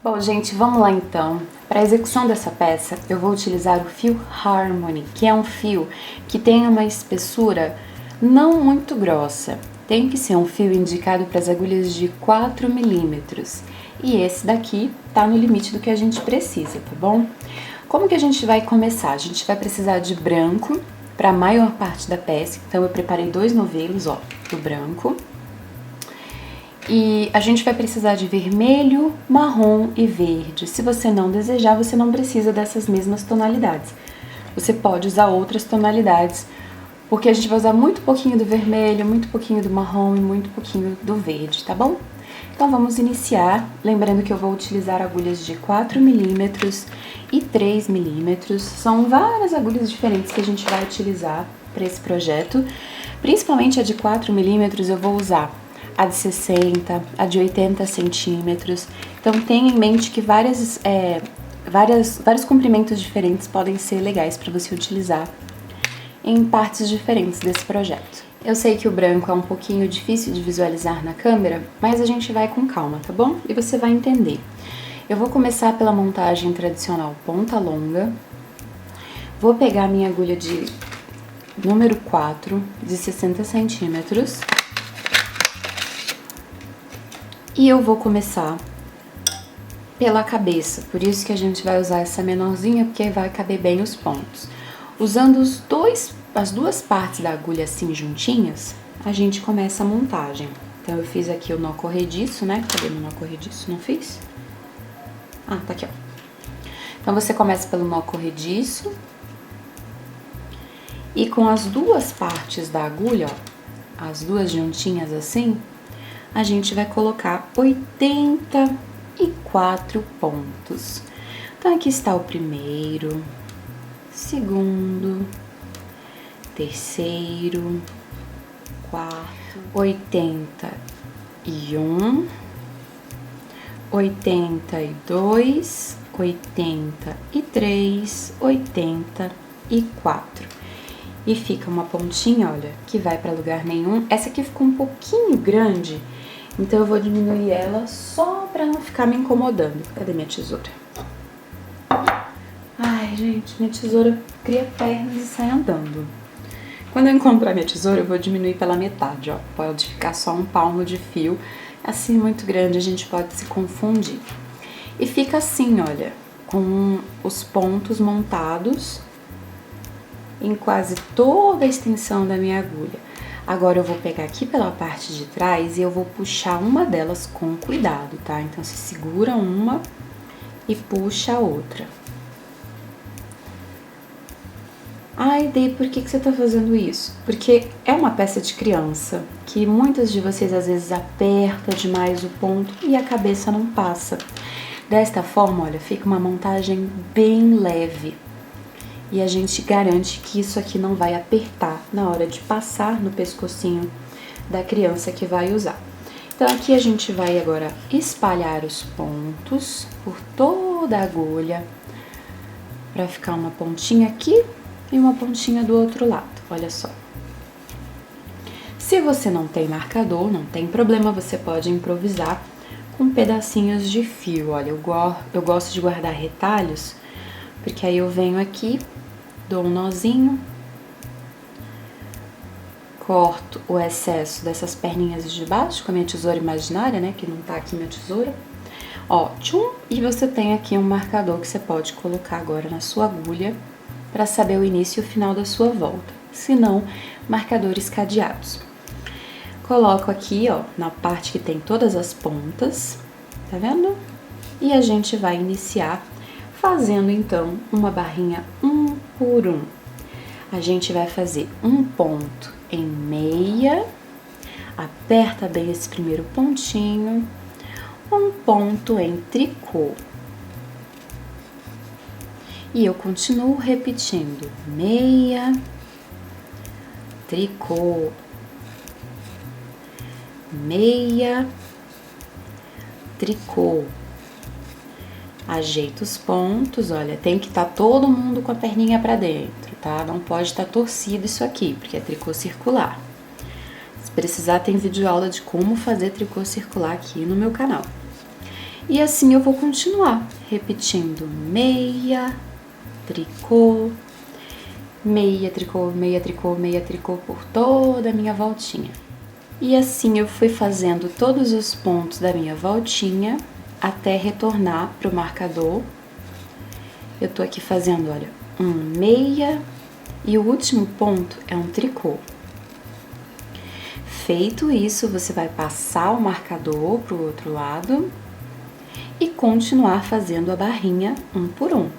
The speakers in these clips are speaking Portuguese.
Bom, gente, vamos lá então. Para a execução dessa peça, eu vou utilizar o fio Harmony, que é um fio que tem uma espessura não muito grossa. Tem que ser um fio indicado para as agulhas de 4 milímetros. E esse daqui tá no limite do que a gente precisa, tá bom? Como que a gente vai começar? A gente vai precisar de branco para a maior parte da peça. Então, eu preparei 2 novelos, ó, do branco. E a gente vai precisar de vermelho, marrom e verde. Se você não desejar, você não precisa dessas mesmas tonalidades. Você pode usar outras tonalidades, porque a gente vai usar muito pouquinho do vermelho, muito pouquinho do marrom e muito pouquinho do verde, tá bom? Então vamos iniciar, lembrando que eu vou utilizar agulhas de 4 milímetros e 3 milímetros. São várias agulhas diferentes que a gente vai utilizar para esse projeto. Principalmente a de 4 milímetros eu vou usar a de 60, a de 80 centímetros. Então tenha em mente que vários comprimentos diferentes podem ser legais para você utilizar em partes diferentes desse projeto. Eu sei que o branco é um pouquinho difícil de visualizar na câmera, mas a gente vai com calma, tá bom? E você vai entender. Eu vou começar pela montagem tradicional ponta longa. Vou pegar a minha agulha de número 4, de 60 centímetros. E eu vou começar pela cabeça, por isso que a gente vai usar essa menorzinha, porque vai caber bem os pontos. Usando as duas partes da agulha assim juntinhas, a gente começa a montagem. Então eu fiz aqui o nó corrediço, né? Cadê meu nó corrediço? Não fiz? Ah, tá aqui, ó. Então você começa pelo nó corrediço e com as duas partes da agulha, ó, as duas juntinhas assim, a gente vai colocar 84 pontos. Então, aqui está o primeiro, segundo, terceiro, quarto, 81, 82, 83, 84. E fica uma pontinha, olha, que vai para lugar nenhum. Essa aqui ficou um pouquinho grande, então eu vou diminuir ela só pra não ficar me incomodando. Cadê minha tesoura? Ai, gente, minha tesoura cria pernas e sai andando. Quando eu encontrar minha tesoura, eu vou diminuir pela metade, ó. Pode ficar só um palmo de fio. Assim, muito grande, a gente pode se confundir. E fica assim, olha, com os pontos montados em quase toda a extensão da minha agulha. Agora eu vou pegar aqui pela parte de trás e eu vou puxar uma delas com cuidado, tá? Então, você segura uma e puxa a outra. Ai, Dei, por que você tá fazendo isso? Porque é uma peça de criança, que muitas de vocês às vezes aperta demais o ponto e a cabeça não passa. Desta forma, olha, fica uma montagem bem leve. E a gente garante que isso aqui não vai apertar na hora de passar no pescocinho da criança que vai usar. Então, aqui a gente vai agora espalhar os pontos por toda a agulha, para ficar uma pontinha aqui e uma pontinha do outro lado, olha só. Se você não tem marcador, não tem problema, você pode improvisar com pedacinhos de fio. Olha, eu gosto de guardar retalhos, porque aí eu venho aqui, dou um nozinho, corto o excesso dessas perninhas de baixo com a minha tesoura imaginária, né, que não tá aqui minha tesoura. Ó, tchum, e você tem aqui um marcador que você pode colocar agora na sua agulha para saber o início e o final da sua volta. Se não, marcadores cadeados. Coloco aqui, ó, na parte que tem todas as pontas, tá vendo? E a gente vai iniciar fazendo, então, uma barrinha um por um. A gente vai fazer um ponto em meia, aperta bem esse primeiro pontinho, um ponto em tricô. E eu continuo repetindo, meia, tricô, meia, tricô. Ajeita os pontos, olha, tem que estar todo mundo com a perninha pra dentro, tá? Não pode estar torcido isso aqui, porque é tricô circular. Se precisar, tem vídeo aula de como fazer tricô circular aqui no meu canal. E assim eu vou continuar repetindo meia, tricô, meia, tricô, meia, tricô, meia, tricô por toda a minha voltinha. E assim eu fui fazendo todos os pontos da minha voltinha até retornar para o marcador. Eu tô aqui fazendo, olha, um meia e o último ponto é um tricô. Feito isso, você vai passar o marcador pro outro lado e continuar fazendo a barrinha um por um.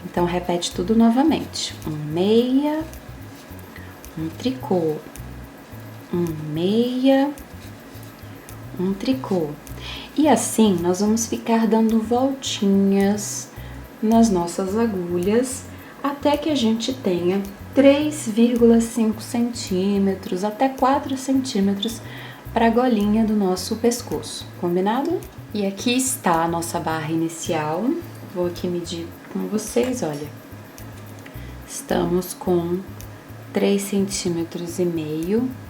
Então, repete tudo novamente. Um meia, um tricô, um meia, um tricô. E assim, nós vamos ficar dando voltinhas nas nossas agulhas até que a gente tenha 3,5 centímetros até 4 centímetros para a golinha do nosso pescoço, combinado? E aqui está a nossa barra inicial. Vou aqui medir com vocês, olha. Estamos com 3,5 centímetros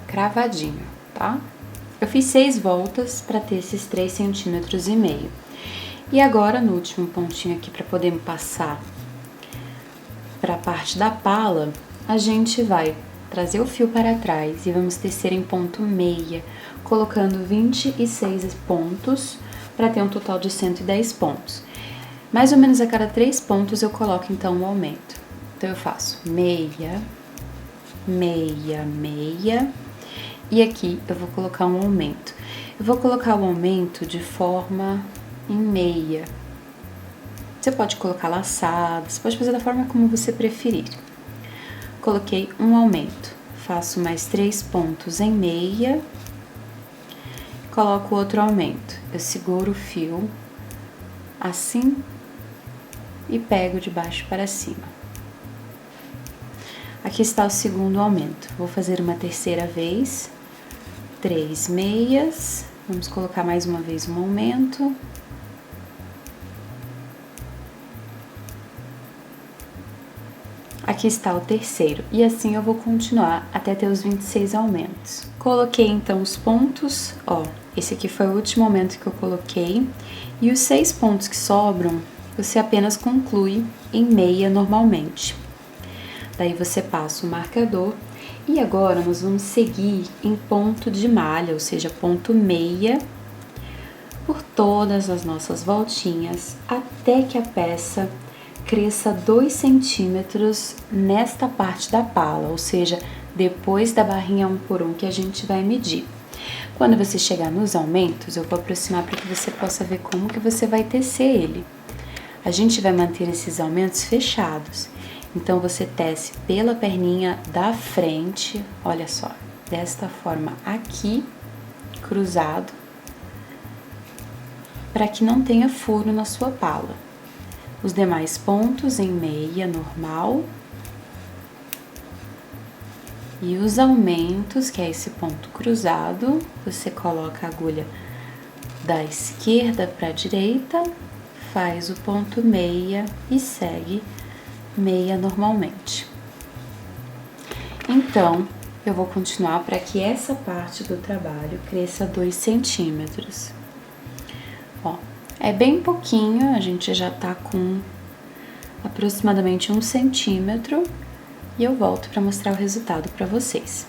cravadinho, tá? Eu fiz 6 voltas para ter esses 3,5 centímetros. E agora, no último pontinho aqui, para poder passar para a parte da pala, a gente vai trazer o fio para trás e vamos tecer em ponto meia, colocando 26 pontos para ter um total de 110 pontos. Mais ou menos a cada 3 pontos eu coloco então um aumento. Então eu faço meia, meia, meia e aqui eu vou colocar um aumento. Eu vou colocar o aumento de forma em meia. Você pode colocar laçado, você pode fazer da forma como você preferir. Coloquei um aumento, faço mais 3 pontos em meia, coloco outro aumento. Eu seguro o fio assim e pego de baixo para cima. Aqui está o segundo aumento. Vou fazer uma terceira vez, 3 meias, vamos colocar mais uma vez um aumento. Aqui está o terceiro, e assim eu vou continuar até ter os 26 aumentos. Coloquei então os pontos, ó, esse aqui foi o último aumento que eu coloquei, e os 6 pontos que sobram, você apenas conclui em meia normalmente. Daí você passa o marcador, e agora nós vamos seguir em ponto de malha, ou seja, ponto meia, por todas as nossas voltinhas, até que a peça cresça 2 centímetros nesta parte da pala, ou seja, depois da barrinha 1 por 1 que a gente vai medir. Quando você chegar nos aumentos, eu vou aproximar para que você possa ver como que você vai tecer ele. A gente vai manter esses aumentos fechados, então você tece pela perninha da frente, olha só, desta forma aqui, cruzado, para que não tenha furo na sua pala. Os demais pontos em meia normal. E os aumentos, que é esse ponto cruzado, você coloca a agulha da esquerda para a direita, faz o ponto meia e segue meia normalmente. Então, eu vou continuar para que essa parte do trabalho cresça 2 centímetros. Ó. É bem pouquinho, a gente já tá com aproximadamente 1 centímetro e eu volto para mostrar o resultado para vocês.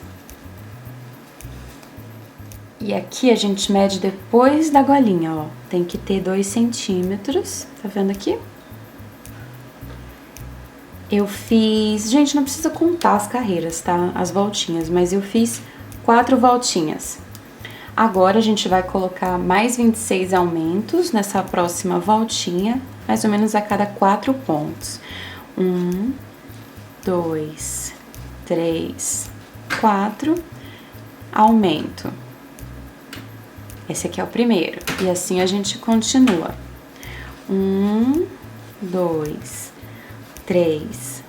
E aqui a gente mede depois da golinha, ó, tem que ter 2 centímetros, tá vendo aqui? Eu fiz, gente, não precisa contar as carreiras, tá? As voltinhas, mas eu fiz 4 voltinhas. Agora, a gente vai colocar mais 26 aumentos nessa próxima voltinha, mais ou menos a cada 4 pontos. 1, 2, 3, 4, aumento. Esse aqui é o primeiro. E assim a gente continua. 1, 2, 3,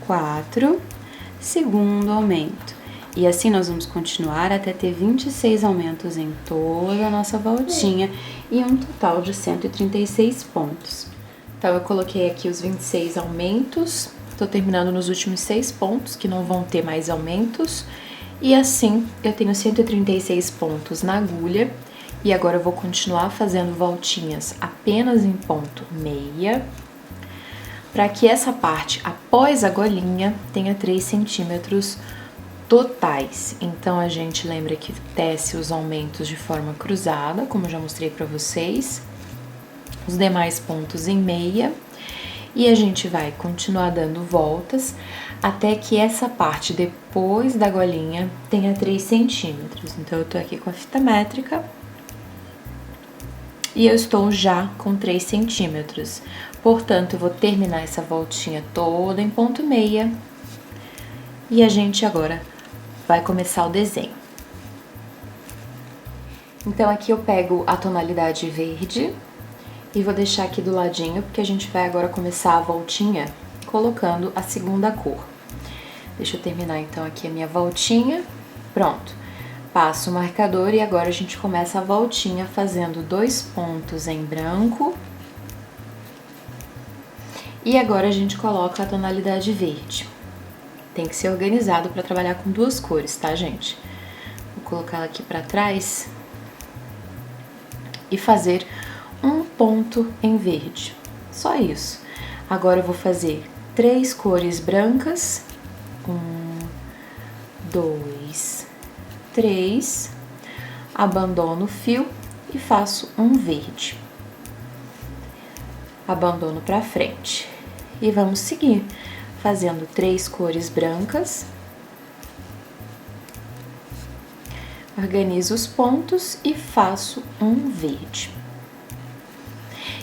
4, segundo aumento. E assim nós vamos continuar até ter 26 aumentos em toda a nossa voltinha e um total de 136 pontos. Então, eu coloquei aqui os 26 aumentos, tô terminando nos últimos 6 pontos, que não vão ter mais aumentos. E assim, eu tenho 136 pontos na agulha E agora eu vou continuar fazendo voltinhas apenas em ponto meia, para que essa parte após a golinha tenha 3 centímetros totais. Então a gente lembra que tece os aumentos de forma cruzada, como eu já mostrei para vocês, os demais pontos em meia, e a gente vai continuar dando voltas até que essa parte depois da golinha tenha 3 centímetros. Então eu tô aqui com a fita métrica e eu estou já com 3 centímetros. Portanto, eu vou terminar essa voltinha toda em ponto meia e a gente agora vai começar o desenho. Então, aqui eu pego a tonalidade verde e vou deixar aqui do ladinho, porque a gente vai agora começar a voltinha colocando a segunda cor. Deixa eu terminar então aqui a minha voltinha. Pronto. Passo o marcador e agora a gente começa a voltinha fazendo 2 pontos em branco. E agora a gente coloca a tonalidade verde. Tem que ser organizado para trabalhar com 2 cores, tá, gente? Vou colocar ela aqui para trás e fazer um ponto em verde. Só isso. Agora eu vou fazer 3 cores brancas. 1, 2, 3, abandono o fio e faço um verde. Abandono para frente. E vamos seguir fazendo 3 cores brancas. Organizo os pontos e faço um verde.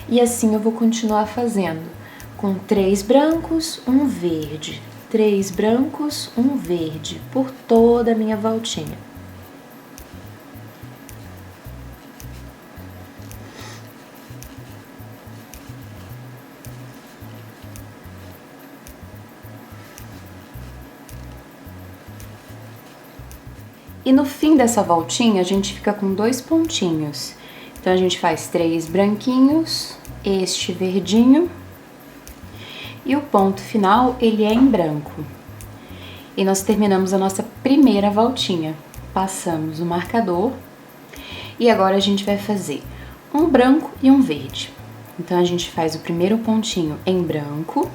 E assim eu vou continuar fazendo com 3 brancos, um verde. 3 brancos, um verde, por toda a minha voltinha. E no fim dessa voltinha, a gente fica com 2 pontinhos. Então, a gente faz 3 branquinhos, este verdinho. E o ponto final, ele é em branco. E nós terminamos a nossa primeira voltinha. Passamos o marcador. E agora a gente vai fazer um branco e um verde. Então, a gente faz o primeiro pontinho em branco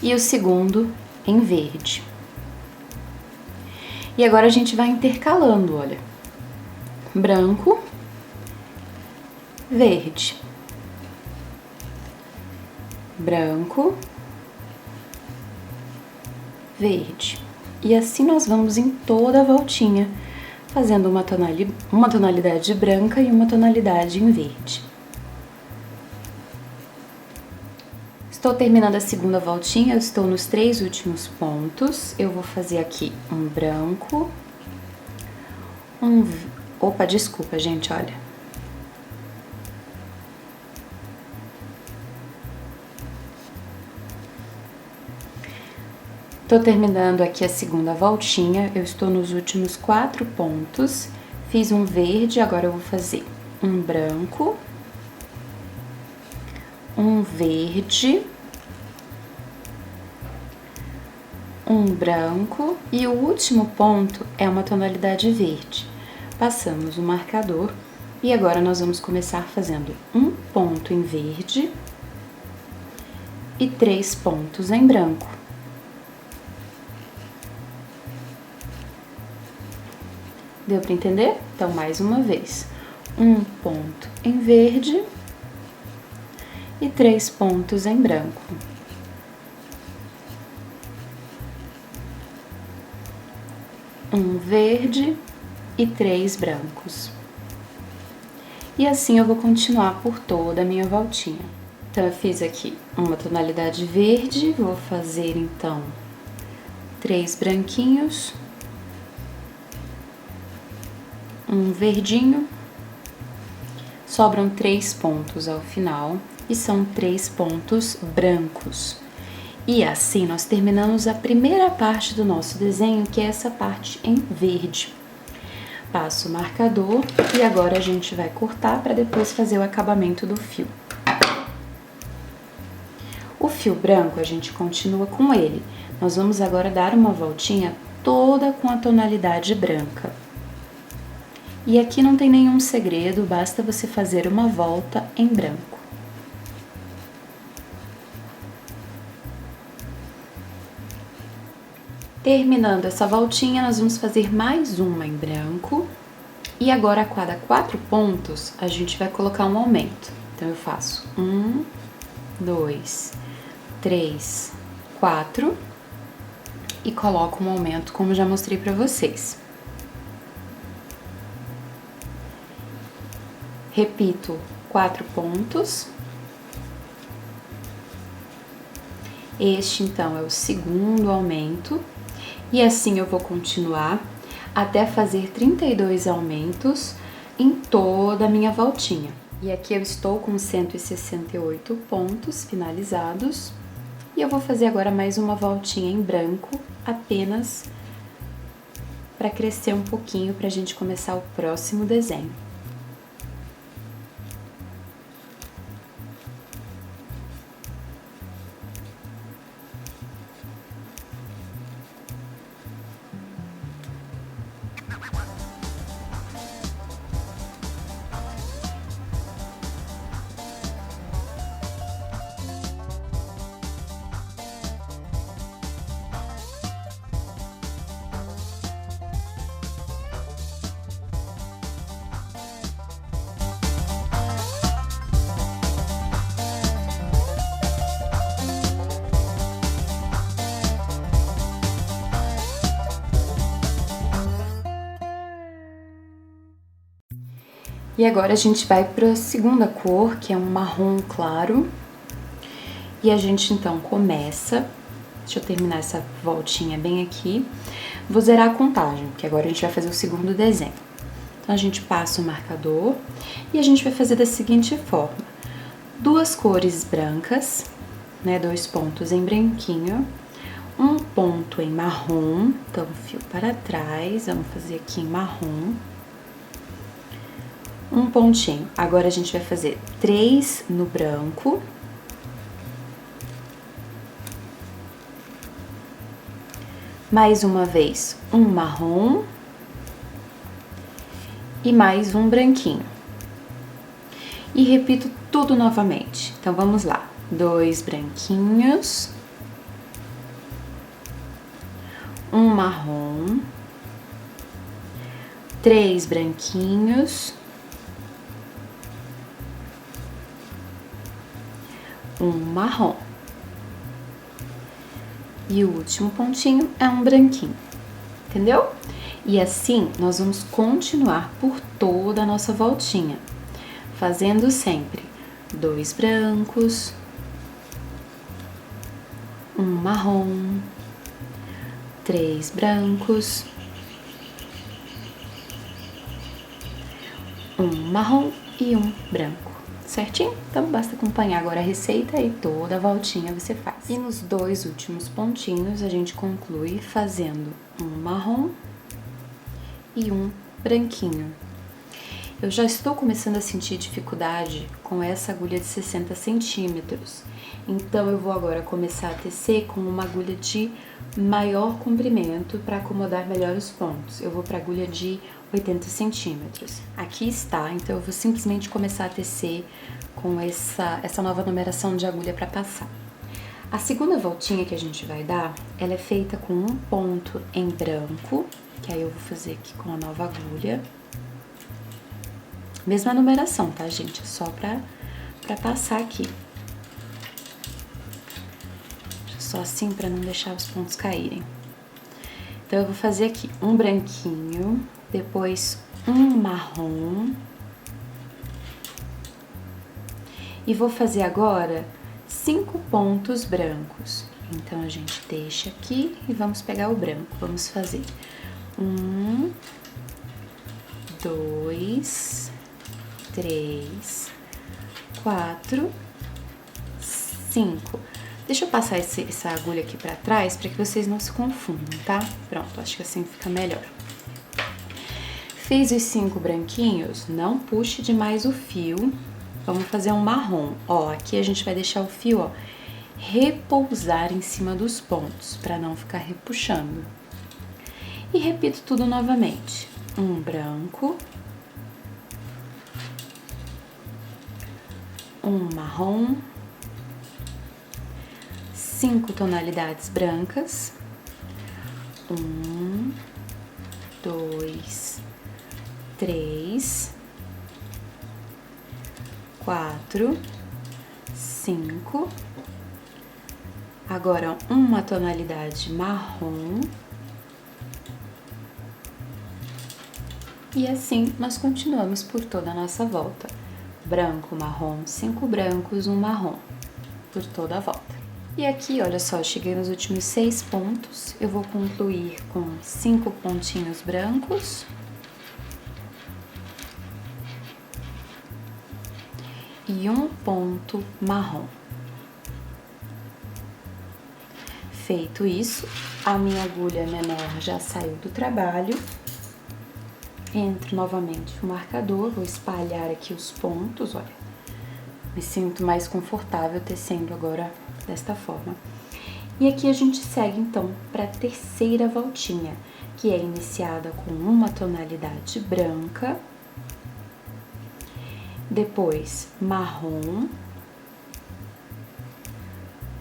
e o segundo em verde. E agora a gente vai intercalando, olha. Branco, verde. Branco, verde. E assim nós vamos em toda a voltinha, fazendo uma tonalidade branca e uma tonalidade em verde. Estou terminando a segunda voltinha, eu estou nos 3 últimos pontos. Eu vou fazer aqui um branco, Opa, desculpa, gente, olha. Tô terminando aqui a segunda voltinha, eu estou nos últimos 4 pontos, fiz um verde, agora eu vou fazer um branco, um verde, um branco e o último ponto é uma tonalidade verde. Passamos o marcador e agora nós vamos começar fazendo um ponto em verde e 3 pontos em branco. Deu para entender? Então, mais uma vez, um ponto em verde e 3 pontos em branco. Um verde e 3 brancos. E assim eu vou continuar por toda a minha voltinha. Então, eu fiz aqui uma tonalidade verde, vou fazer então 3 branquinhos, um verdinho, sobram 3 pontos ao final e são 3 pontos brancos. E assim nós terminamos a primeira parte do nosso desenho, que é essa parte em verde. Passo o marcador e agora a gente vai cortar para depois fazer o acabamento do fio. O fio branco a gente continua com ele. Nós vamos agora dar uma voltinha toda com a tonalidade branca. E aqui não tem nenhum segredo, basta você fazer uma volta em branco. Terminando essa voltinha, nós vamos fazer mais uma em branco. E agora, a cada 4 pontos, a gente vai colocar um aumento. Então, eu faço 1, 2, 3, 4 e coloco um aumento, como já mostrei pra vocês. Repito 4 pontos. Este, então, é o segundo aumento. E assim eu vou continuar até fazer 32 aumentos em toda a minha voltinha. E aqui eu estou com 168 pontos finalizados. E eu vou fazer agora mais uma voltinha em branco, apenas para crescer um pouquinho, para a gente começar o próximo desenho. E agora a gente vai para a segunda cor, que é um marrom claro. E a gente então começa, deixa eu terminar essa voltinha bem aqui. Vou zerar a contagem, porque agora a gente vai fazer o segundo desenho. Então a gente passa o marcador e a gente vai fazer da seguinte forma: 2 cores brancas, né, 2 pontos em branquinho, 1 ponto em marrom, então fio para trás, vamos fazer aqui em marrom. 1 pontinho. Agora a gente vai fazer 3 no branco. Mais uma vez, 1 marrom. E mais um branquinho. E repito tudo novamente. Então, vamos lá. 2 branquinhos. 1 marrom. 3 branquinhos. 1 marrom. E o último pontinho é um branquinho, entendeu? E assim, nós vamos continuar por toda a nossa voltinha, fazendo sempre 2 brancos, 1 marrom, 3 brancos, 1 marrom e 1 branco. Certinho? Então, basta acompanhar agora a receita e toda a voltinha você faz. E nos 2 últimos pontinhos, a gente conclui fazendo 1 marrom e 1 branquinho. Eu já estou começando a sentir dificuldade com essa agulha de 60 centímetros. Então, eu vou agora começar a tecer com uma agulha de maior comprimento para acomodar melhor os pontos. Eu vou para agulha de 80 centímetros. Aqui está, então eu vou simplesmente começar a tecer com essa nova numeração de agulha para passar. A segunda voltinha que a gente vai dar, ela é feita com 1 ponto em branco, que aí eu vou fazer aqui com a nova agulha. Mesma numeração, tá, gente? É só pra passar aqui. Só assim pra não deixar os pontos caírem. Então, eu vou fazer aqui um branquinho, depois um marrom. E vou fazer agora 5 pontos brancos. Então, a gente deixa aqui e vamos pegar o branco. Vamos fazer 1, 2, 3, 4, 5. Deixa eu passar essa agulha aqui pra trás pra que vocês não se confundam, tá? Pronto, acho que assim fica melhor. Fiz os 5 branquinhos, não puxe demais o fio. Vamos fazer um marrom. Ó, aqui a gente vai deixar o fio, ó, repousar em cima dos pontos, pra não ficar repuxando. E repito tudo novamente. Um branco, um marrom, 5 tonalidades brancas, 1, 2, 3, 4, 5. Agora, uma tonalidade marrom. E assim, nós continuamos por toda a nossa volta. Branco, marrom, 5 brancos, um marrom, por toda a volta. E aqui, olha só, cheguei nos últimos 6 pontos. Eu vou concluir com 5 pontinhos brancos. E um ponto marrom. Feito isso, a minha agulha menor já saiu do trabalho. Entro novamente no marcador, vou espalhar aqui os pontos, olha. Me sinto mais confortável tecendo agora desta forma. E aqui a gente segue então para a terceira voltinha, que é iniciada com uma tonalidade branca, depois marrom,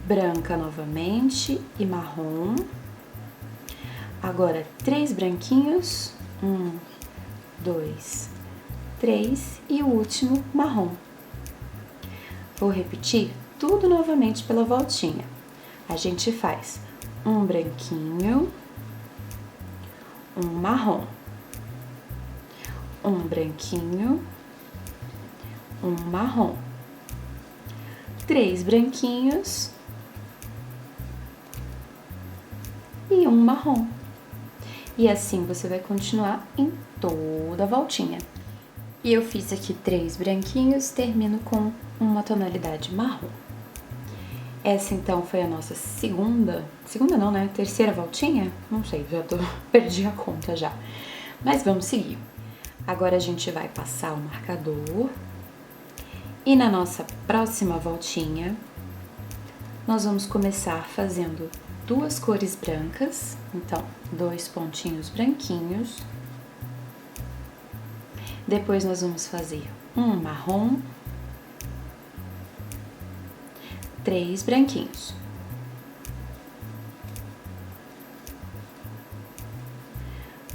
branca novamente e marrom. Agora 3 branquinhos, 1, 2, 3 e o último marrom. Vou repetir tudo novamente pela voltinha. A gente faz um branquinho, um marrom, um branquinho, um marrom, 3 branquinhos e um marrom. E assim você vai continuar em toda a voltinha. E eu fiz aqui 3 branquinhos, termino com uma tonalidade marrom. Essa então foi a nossa segunda não, né? Terceira voltinha? Não sei, perdi a conta já. Mas vamos seguir. Agora a gente vai passar o marcador. E na nossa próxima voltinha, nós vamos começar fazendo 2 cores brancas. Então, 2 pontinhos branquinhos. Depois nós vamos fazer um marrom, 3 branquinhos.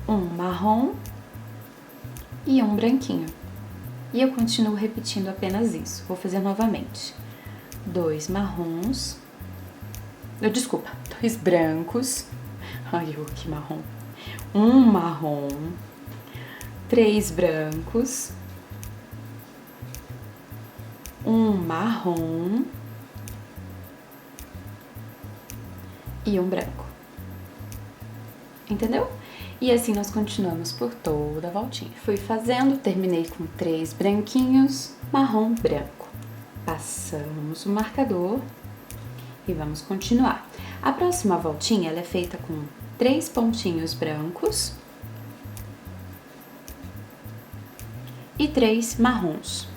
Um marrom e um branquinho. E eu continuo repetindo apenas isso. Vou fazer novamente. 2 marrons. Desculpa, 2 brancos. Ai, que marrom. Um marrom. 3 brancos. Um marrom. E um branco. Entendeu? E assim nós continuamos por toda a voltinha. Fui fazendo, terminei com 3 branquinhos, marrom, branco. Passamos o marcador e vamos continuar. A próxima voltinha ela é feita com 3 pontinhos brancos e 3 marrons.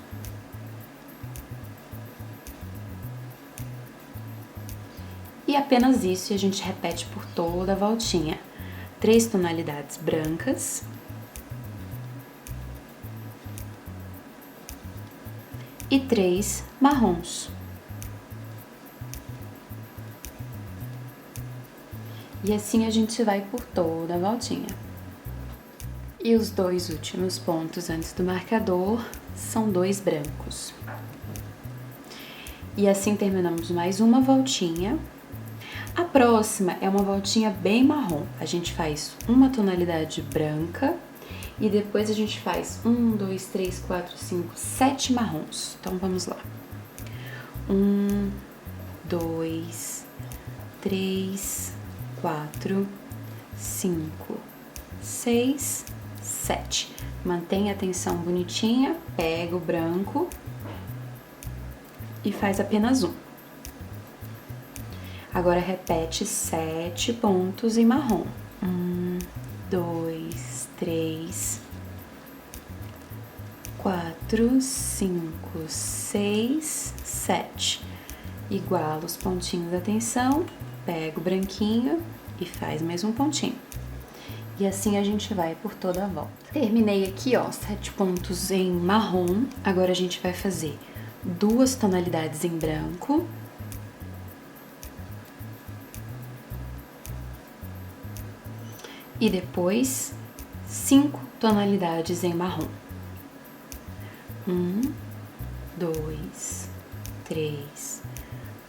E apenas isso, e a gente repete por toda a voltinha. 3 tonalidades brancas e 3 marrons. E assim a gente vai por toda a voltinha. E os 2 últimos pontos antes do marcador são 2 brancos. E assim terminamos mais uma voltinha. A próxima é uma voltinha bem marrom. A gente faz uma tonalidade branca e depois a gente faz 1, 2, 3, 4, 5, 7 marrons. Então vamos lá. 1, 2, 3, 4, 5, 6, 7. Mantenha a atenção bonitinha, pega o branco e faz apenas um. Agora repete 7 pontos em marrom. 1, 2, 3, 4, 5, 6, 7. Iguala os pontinhos da atenção, pega o branquinho e faz mais um pontinho. E assim a gente vai por toda a volta. Terminei aqui, ó, 7 pontos em marrom. Agora a gente vai fazer 2 tonalidades em branco. E depois 5 tonalidades em marrom. 1, 2, 3,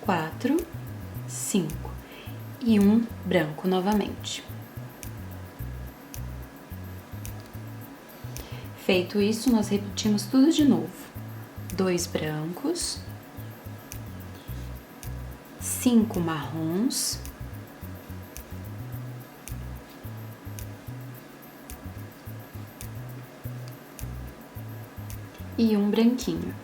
4, 5 e um branco novamente. Feito isso, nós repetimos tudo de novo. 2 brancos, 5 marrons, e um branquinho.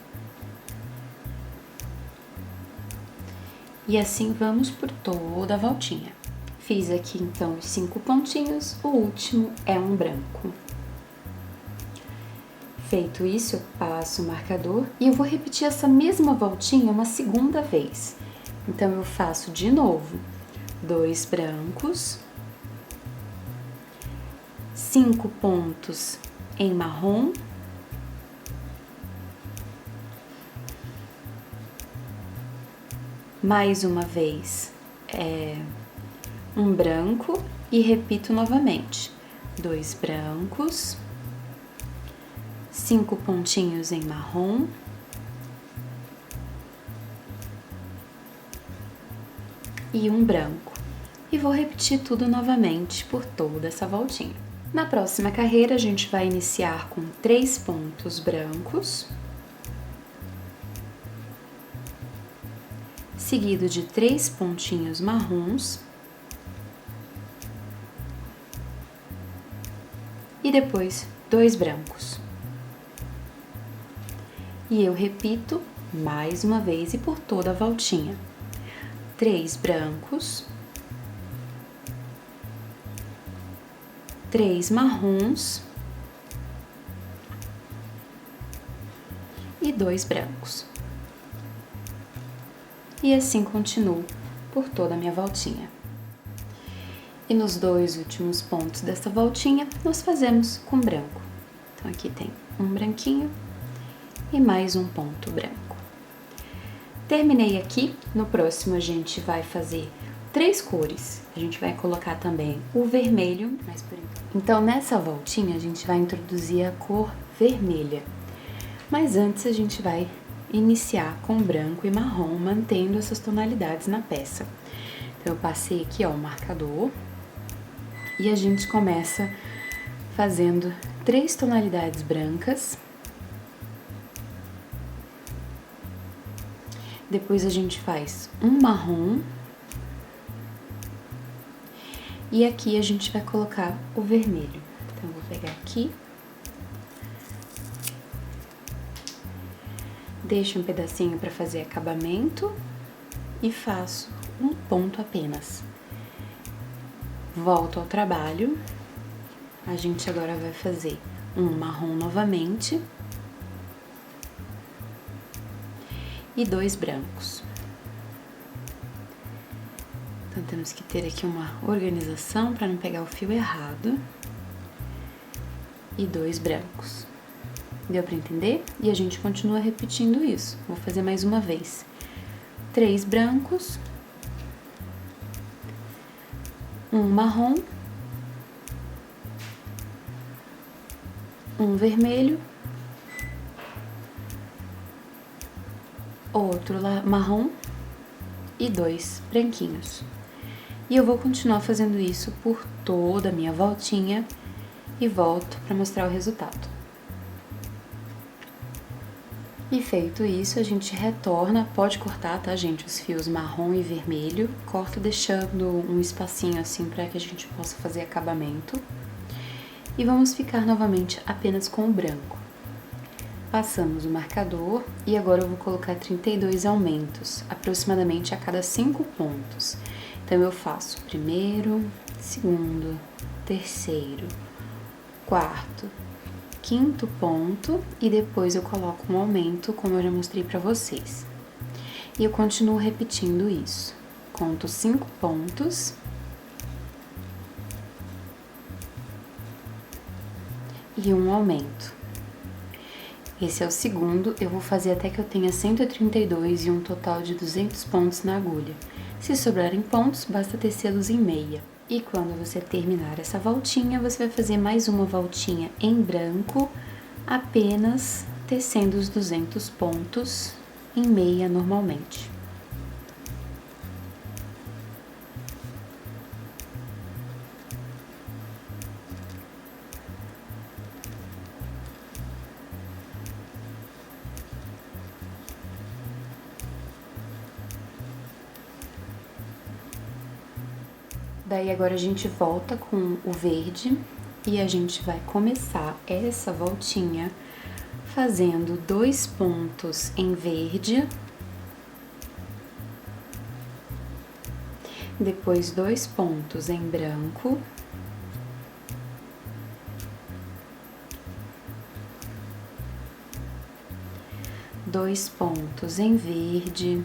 E assim vamos por toda a voltinha. Fiz aqui então os 5 pontinhos, o último é um branco. Feito isso, eu passo o marcador e eu vou repetir essa mesma voltinha uma segunda vez. Então, eu faço de novo 2 brancos, 5 pontos em marrom, mais uma vez um branco e repito novamente, 2 brancos, 5 pontinhos em marrom, e um branco. E vou repetir tudo novamente por toda essa voltinha. Na próxima carreira, a gente vai iniciar com 3 pontos brancos, seguido de 3 pontinhos marrons, e depois 2 brancos. E eu repito mais uma vez e por toda a voltinha. 3 brancos, 3 marrons e 2 brancos. E assim continuo por toda a minha voltinha. E nos 2 últimos pontos dessa voltinha, nós fazemos com branco. Então, aqui tem um branquinho e mais um ponto branco. Terminei aqui, no próximo a gente vai fazer 3 cores. A gente vai colocar também o vermelho, mas por enquanto. Então, nessa voltinha, a gente vai introduzir a cor vermelha. Mas antes, a gente vai iniciar com branco e marrom, mantendo essas tonalidades na peça. Então, eu passei aqui, ó, o marcador. E a gente começa fazendo 3 tonalidades brancas. Depois a gente faz um marrom. E aqui a gente vai colocar o vermelho. Então, eu vou pegar aqui. Deixo um pedacinho para fazer acabamento. E faço um ponto apenas. Volto ao trabalho. A gente agora vai fazer um marrom novamente. E 2 brancos. Então, temos que ter aqui uma organização para não pegar o fio errado. E 2 brancos. Deu para entender? E a gente continua repetindo isso. Vou fazer mais uma vez. 3 brancos. Um marrom. Um vermelho. Outro marrom e 2 branquinhos. E eu vou continuar fazendo isso por toda a minha voltinha e volto para mostrar o resultado. E feito isso, a gente retorna, pode cortar, tá, gente, os fios marrom e vermelho, corto deixando um espacinho assim para que a gente possa fazer acabamento. E vamos ficar novamente apenas com o branco. Passamos o marcador e agora eu vou colocar 32 aumentos, aproximadamente a cada 5 pontos. Então, eu faço primeiro, segundo, terceiro, quarto, quinto ponto e depois eu coloco um aumento, como eu já mostrei pra vocês. E eu continuo repetindo isso. Conto 5 pontos. E um aumento. Esse é o segundo, eu vou fazer até que eu tenha 132 e um total de 200 pontos na agulha. Se sobrarem pontos, basta tecê-los em meia. E quando você terminar essa voltinha, você vai fazer mais uma voltinha em branco, apenas tecendo os 200 pontos em meia normalmente. Daí agora a gente volta com o verde e a gente vai começar essa voltinha fazendo 2 pontos em verde, depois 2 pontos em branco, dois pontos em verde,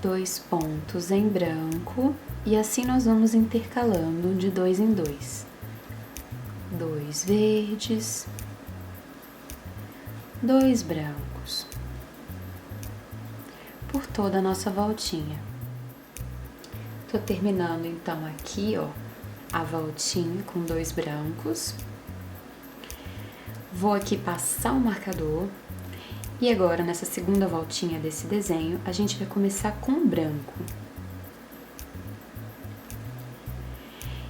2 pontos em branco, e assim nós vamos intercalando de 2 em 2. 2 verdes, 2 brancos, por toda a nossa voltinha. Tô terminando então aqui, ó, a voltinha com 2 brancos. Vou aqui passar o marcador. E agora, nessa segunda voltinha desse desenho, a gente vai começar com branco.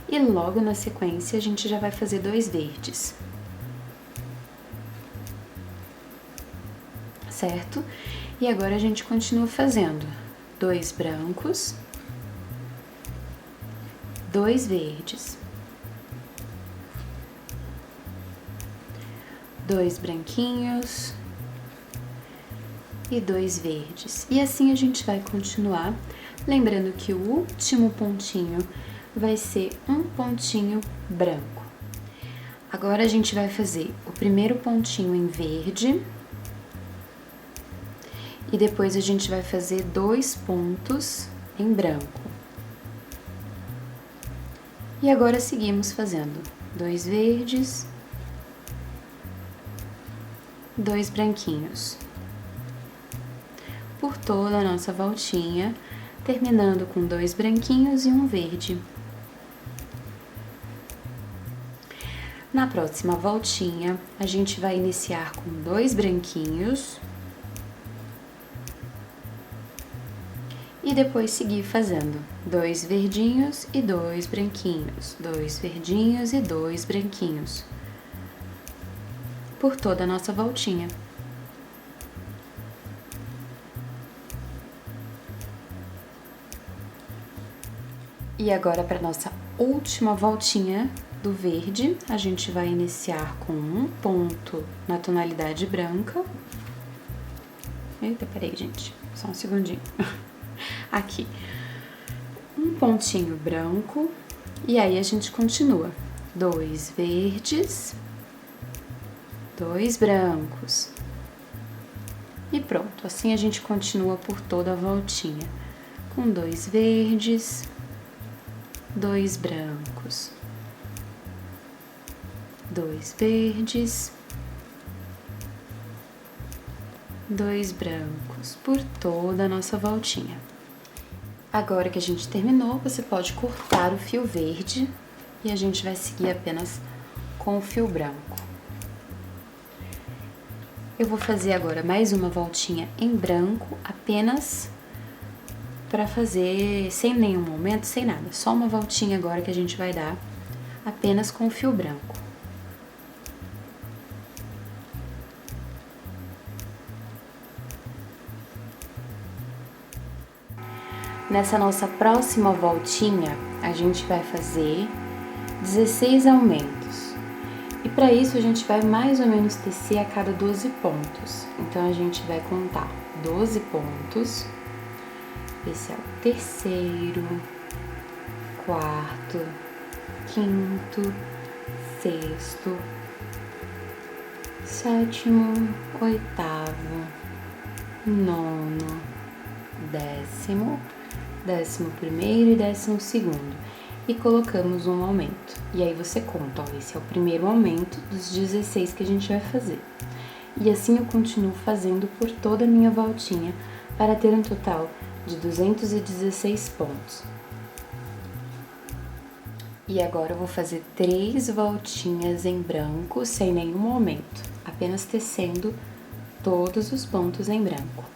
E logo na sequência, a gente já vai fazer 2 verdes. Certo? E agora a gente continua fazendo 2 brancos, 2 verdes, 2 branquinhos e 2 verdes. E assim a gente vai continuar, lembrando que o último pontinho vai ser um pontinho branco. Agora a gente vai fazer o primeiro pontinho em verde e depois a gente vai fazer 2 pontos em branco. E agora seguimos fazendo 2 verdes, 2 branquinhos, por toda a nossa voltinha, terminando com 2 branquinhos e um verde. Na próxima voltinha, a gente vai iniciar com 2 branquinhos e depois seguir fazendo 2 verdinhos e 2 branquinhos, 2 verdinhos e 2 branquinhos, por toda a nossa voltinha. E agora, para nossa última voltinha do verde, a gente vai iniciar com um ponto na tonalidade branca. Eita, peraí, gente, só um segundinho. Aqui, um pontinho branco, e aí a gente continua. 2 verdes, 2 brancos. E pronto, assim a gente continua por toda a voltinha. Com 2 verdes, 2 brancos, 2 verdes, 2 brancos, por toda a nossa voltinha. Agora que a gente terminou, você pode cortar o fio verde e a gente vai seguir apenas com o fio branco. Eu vou fazer agora mais uma voltinha em branco, apenas para fazer sem nenhum aumento, sem nada. Só uma voltinha agora que a gente vai dar apenas com o fio branco. Nessa nossa próxima voltinha, a gente vai fazer 16 aumentos. E para isso a gente vai mais ou menos tecer a cada 12 pontos. Então a gente vai contar 12 pontos. Esse é o terceiro, quarto, quinto, sexto, sétimo, oitavo, nono, décimo, 11º e 12º. e colocamos um aumento. E aí você conta, ó, esse é o primeiro aumento dos 16 que a gente vai fazer. E assim eu continuo fazendo por toda a minha voltinha para ter um total de 216 pontos. E agora eu vou fazer 3 voltinhas em branco sem nenhum aumento, apenas tecendo todos os pontos em branco.